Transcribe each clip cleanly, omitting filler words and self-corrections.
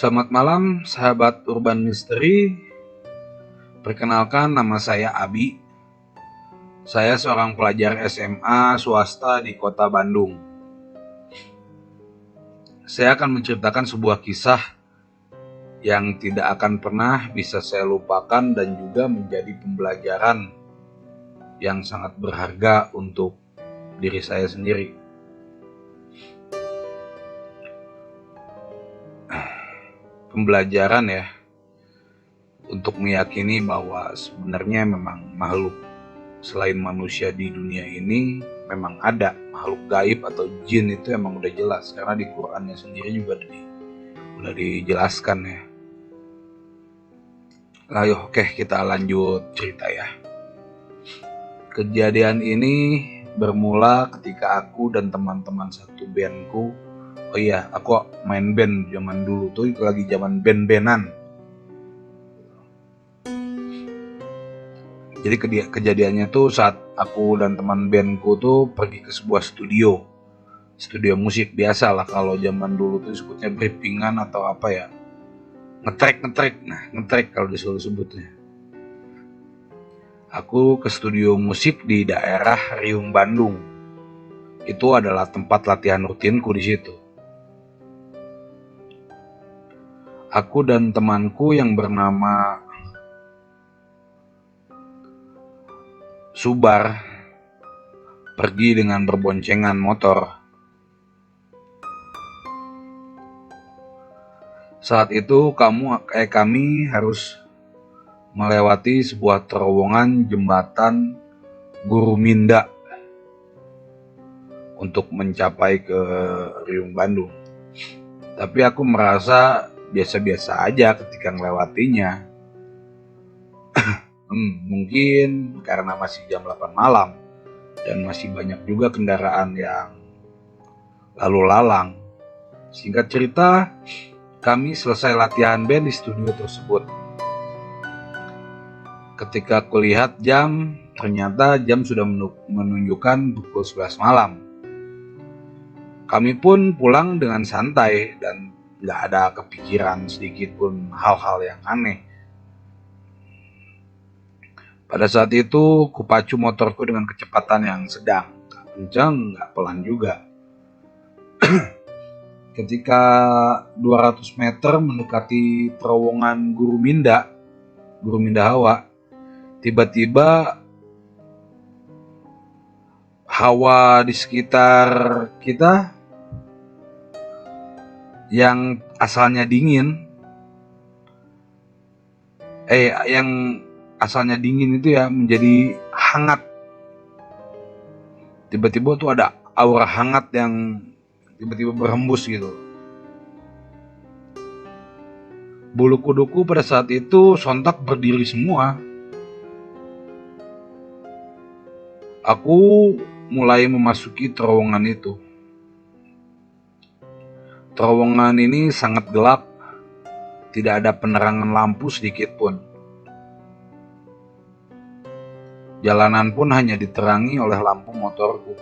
Selamat malam, sahabat Urban Mystery. Perkenalkan, nama saya Abi. Saya seorang pelajar SMA swasta di kota Bandung. Saya akan menceritakan sebuah kisah yang tidak akan pernah bisa saya lupakan dan juga menjadi pembelajaran yang sangat berharga untuk diri saya sendiri. Pembelajaran ya, untuk meyakini bahwa sebenarnya memang makhluk selain manusia di dunia ini memang ada makhluk gaib atau jin. Itu emang udah jelas karena di Qurannya sendiri juga udah dijelaskan ya. Ayo, oke, kita lanjut cerita ya. Kejadian ini bermula ketika aku dan teman-teman satu bandku. Oh iya, aku main band zaman dulu tuh, lagi zaman band-bandan. Jadi kejadiannya tuh saat aku dan teman bandku tuh pergi ke sebuah studio musik. Biasa lah kalau zaman dulu tuh sebutnya briefing-an atau apa ya, ngetrack kalau disuruh sebutnya. Aku ke studio musik di daerah Riung, Bandung. Itu adalah tempat latihan rutinku di situ. Aku dan temanku yang bernama Subar pergi dengan berboncengan motor. Saat itu kami harus melewati sebuah terowongan jembatan Guru Minda untuk mencapai ke Riung, Bandung. Tapi aku merasa biasa-biasa aja ketika melewatinya. Mungkin karena masih jam 8 malam dan masih banyak juga kendaraan yang lalu lalang. Singkat cerita, kami selesai latihan band di studio tersebut. Ketika aku lihat jam, ternyata jam sudah menunjukkan pukul 11 malam. Kami pun pulang dengan santai dan gak ada kepikiran sedikit pun hal-hal yang aneh. Pada saat itu, kupacu motorku dengan kecepatan yang sedang, gak kencang, gak pelan juga. Ketika 200 meter mendekati terowongan Guru Minda Hawa, tiba-tiba hawa di sekitar kita yang asalnya dingin itu ya menjadi hangat. Tiba-tiba tuh ada aura hangat yang tiba-tiba berhembus gitu. Bulu kuduku pada saat itu sontak berdiri semua. Aku mulai memasuki terowongan itu. Terowongan ini sangat gelap, tidak ada penerangan lampu sedikit pun. Jalanan pun hanya diterangi oleh lampu motorku,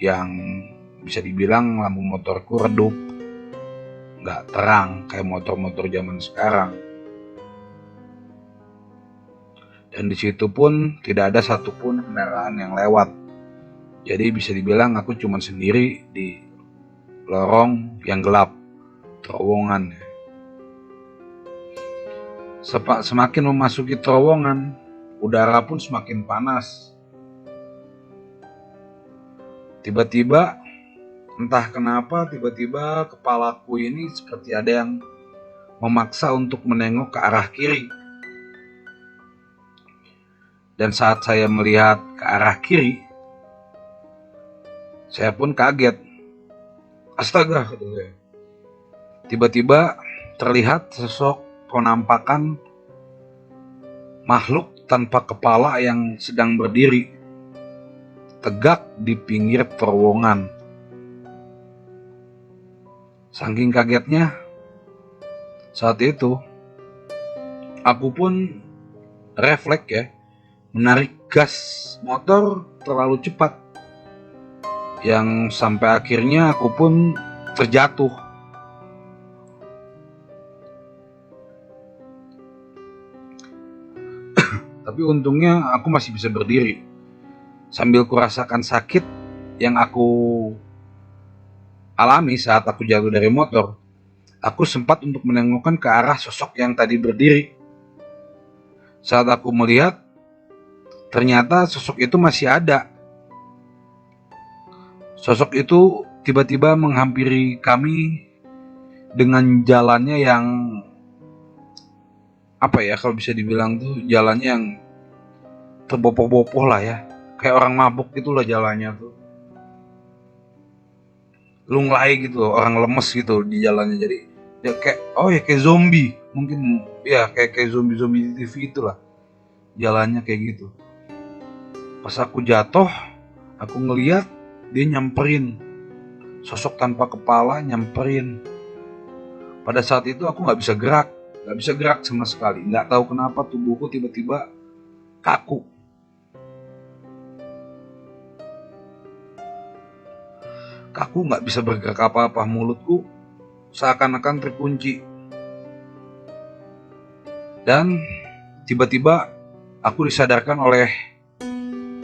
yang bisa dibilang lampu motorku redup, gak terang kayak motor-motor zaman sekarang. Dan di situ pun tidak ada satupun kendaraan yang lewat. Jadi bisa dibilang aku cuma sendiri di lorong yang gelap, terowongan. Semakin memasuki terowongan, udara pun semakin panas. Tiba-tiba, entah kenapa, tiba-tiba kepalaku ini seperti ada yang memaksa untuk menengok ke arah kiri. Dan saat saya melihat ke arah kiri, saya pun kaget. Astaga, tiba-tiba terlihat sosok penampakan makhluk tanpa kepala yang sedang berdiri tegak di pinggir terowongan. Saking kagetnya saat itu, aku pun refleks ya, menarik gas motor terlalu cepat, yang sampai akhirnya aku pun terjatuh. Tapi untungnya aku masih bisa berdiri. Sambil kurasakan sakit yang aku alami saat aku jatuh dari motor, aku sempat untuk menengokkan ke arah sosok yang tadi berdiri. Saat aku melihat, ternyata sosok itu masih ada. Sosok itu tiba-tiba menghampiri kami dengan jalannya yang kalau bisa dibilang tuh jalannya yang terbopoh-bopoh lah ya, kayak orang mabuk gitulah jalannya tuh, lunglai gitu, orang lemes gitu di jalannya. Jadi ya kayak zombie mungkin, ya kayak zombie di TV itulah jalannya kayak gitu. Pas aku jatuh, aku ngeliat dia nyamperin, sosok tanpa kepala nyamperin. Pada saat itu aku nggak bisa gerak sama sekali. Nggak tahu kenapa tubuhku tiba-tiba kaku. Kaku, nggak bisa bergerak apa-apa. Mulutku seakan-akan terkunci. Dan tiba-tiba aku disadarkan oleh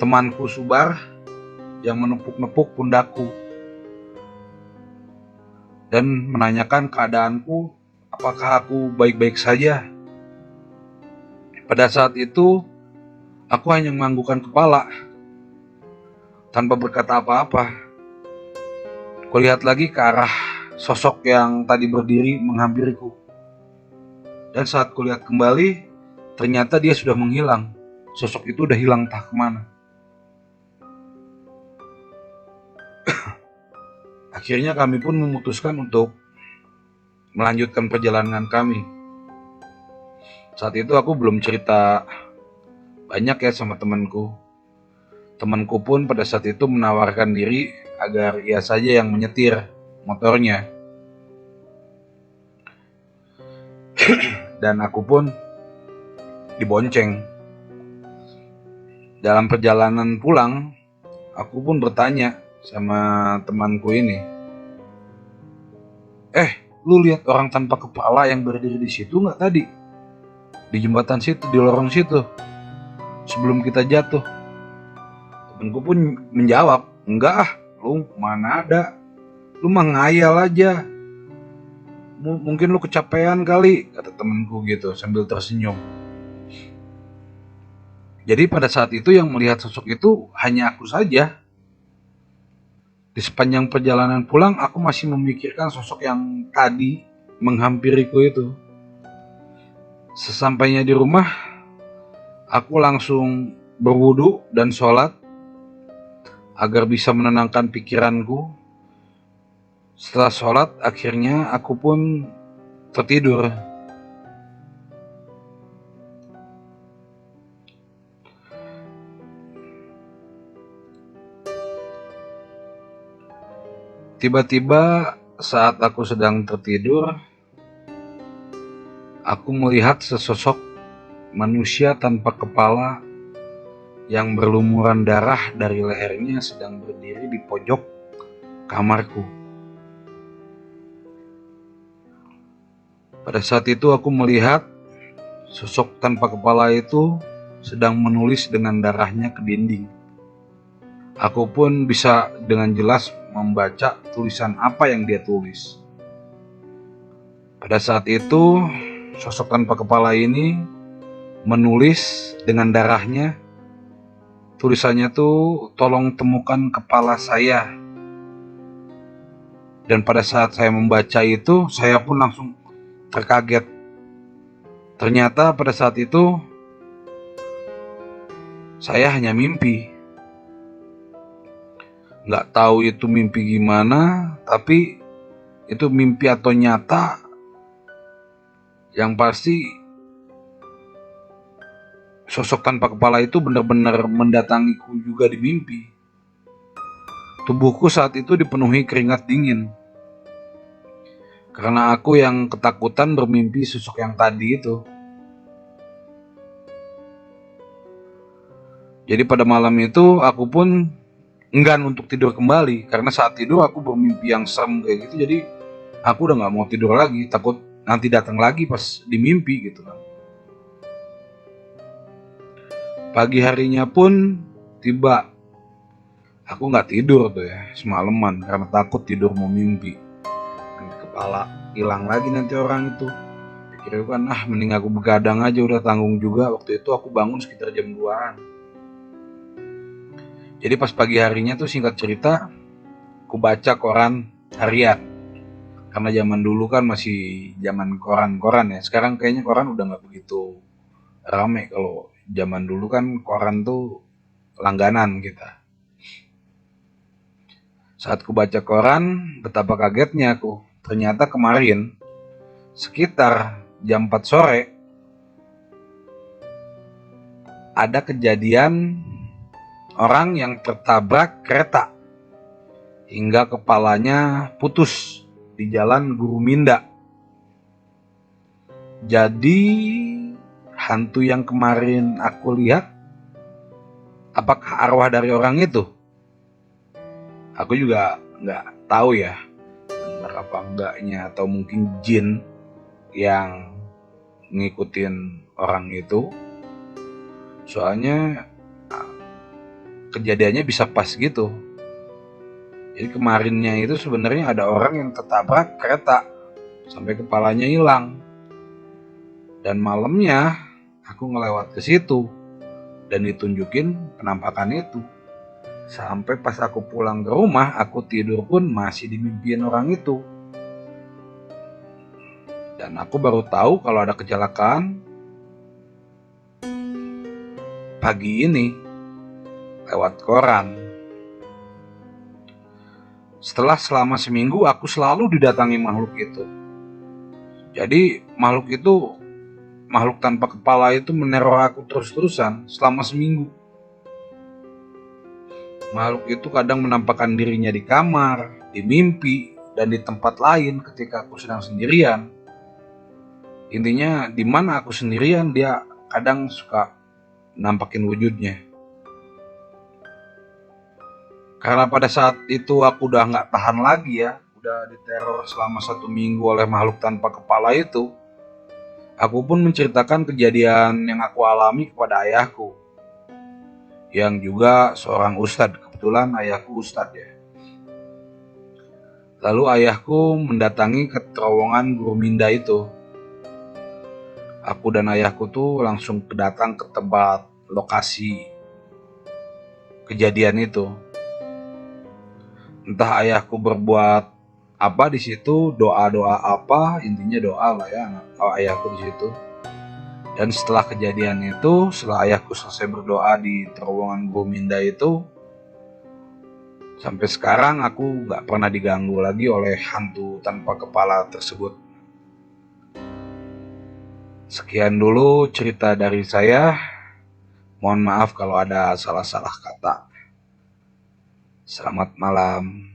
temanku Subar yang menepuk-nepuk pundakku dan menanyakan keadaanku, apakah aku baik-baik saja. Pada saat itu aku hanya menganggukkan kepala tanpa berkata apa-apa. Kulihat lagi ke arah sosok yang tadi berdiri menghampiriku. Dan saat kulihat kembali, ternyata dia sudah menghilang. Sosok itu udah hilang entah kemana. Akhirnya kami pun memutuskan untuk melanjutkan perjalanan kami. Saat itu aku belum cerita banyak ya sama temanku. Temanku pun pada saat itu menawarkan diri agar ia saja yang menyetir motornya. Dan aku pun dibonceng. Dalam perjalanan pulang, aku pun bertanya sama temanku ini, lu lihat orang tanpa kepala yang berdiri di situ nggak tadi? Di jembatan situ, di lorong situ, sebelum kita jatuh. Temanku pun menjawab, enggak, lu mana ada, lu mah ngayal aja. Mungkin lu kecapean kali, kata temanku gitu sambil tersenyum. Jadi pada saat itu yang melihat sosok itu hanya aku saja. Di sepanjang perjalanan pulang aku masih memikirkan sosok yang tadi menghampiriku itu. Sesampainya di rumah, aku langsung berwudu dan sholat agar bisa menenangkan pikiranku. Setelah sholat, akhirnya aku pun tertidur. Tiba-tiba saat aku sedang tertidur, aku melihat sesosok manusia tanpa kepala yang berlumuran darah dari lehernya sedang berdiri di pojok kamarku. Pada saat itu aku melihat sosok tanpa kepala itu sedang menulis dengan darahnya ke dinding. Aku pun bisa dengan jelas membaca tulisan apa yang dia tulis. Pada saat itu, sosok tanpa kepala ini menulis dengan darahnya. Tulisannya tuh, tolong temukan kepala saya. Dan pada saat saya membaca itu, saya pun langsung terkaget. Ternyata pada saat itu saya hanya mimpi. Nggak tahu itu mimpi gimana, tapi itu mimpi atau nyata. Yang pasti sosok tanpa kepala itu benar-benar mendatangiku juga di mimpi. Tubuhku saat itu dipenuhi keringat dingin. Karena aku yang ketakutan bermimpi sosok yang tadi itu. Jadi pada malam itu aku pun enggan untuk tidur kembali. Karena saat tidur aku bermimpi yang serem kayak gitu. Jadi aku udah gak mau tidur lagi. Takut nanti datang lagi pas di mimpi gitu kan. Pagi harinya pun tiba. Aku nggak tidur tuh ya semalaman karena takut tidur mau mimpi. Kepala hilang lagi nanti orang itu. Pikirku kan mending aku begadang aja, udah tanggung juga. Waktu itu aku bangun sekitar jam 2-an. Jadi pas pagi harinya tuh singkat cerita, aku baca koran harian. Karena zaman dulu kan masih zaman koran-koran ya. Sekarang kayaknya koran udah nggak begitu rame. Kalau zaman dulu kan koran tuh langganan kita. Saat ku baca koran, betapa kagetnya aku. Ternyata kemarin sekitar jam 4 sore ada kejadian orang yang tertabrak kereta hingga kepalanya putus di jalan Guru Minda. Jadi hantu yang kemarin aku lihat, apakah arwah dari orang itu? Aku juga nggak tahu ya benar apa enggaknya, atau mungkin jin yang ngikutin orang itu. Soalnya kejadiannya bisa pas gitu. Jadi kemarinnya itu sebenarnya ada orang yang tertabrak kereta sampai kepalanya hilang. Dan malamnya aku ngelewat ke situ dan ditunjukin penampakan itu. Sampai pas aku pulang ke rumah, aku tidur pun masih dimimpiin orang itu. Dan aku baru tahu kalau ada kecelakaan pagi ini lewat koran. Setelah selama seminggu aku selalu didatangi makhluk itu. Jadi makhluk tanpa kepala itu meneror aku terus-terusan selama seminggu. Makhluk itu kadang menampakkan dirinya di kamar, di mimpi, dan di tempat lain ketika aku sedang sendirian. Intinya di mana aku sendirian dia kadang suka nampakin wujudnya. Karena pada saat itu aku udah nggak tahan lagi ya, udah diteror selama 1 minggu oleh makhluk tanpa kepala itu. Aku pun menceritakan kejadian yang aku alami kepada ayahku, yang juga seorang ustadz. Kebetulan ayahku ustadz ya. Lalu ayahku mendatangi ke terowongan Guru Minda itu. Aku dan ayahku tuh langsung datang ke tempat lokasi kejadian itu. Entah ayahku berbuat apa di situ, doa-doa apa, intinya doa lah ya ayahku di situ. Dan setelah kejadian itu, setelah ayahku selesai berdoa di terowongan Guru Minda itu, sampai sekarang aku gak pernah diganggu lagi oleh hantu tanpa kepala tersebut. Sekian dulu cerita dari saya. Mohon maaf kalau ada salah-salah kata. Selamat malam.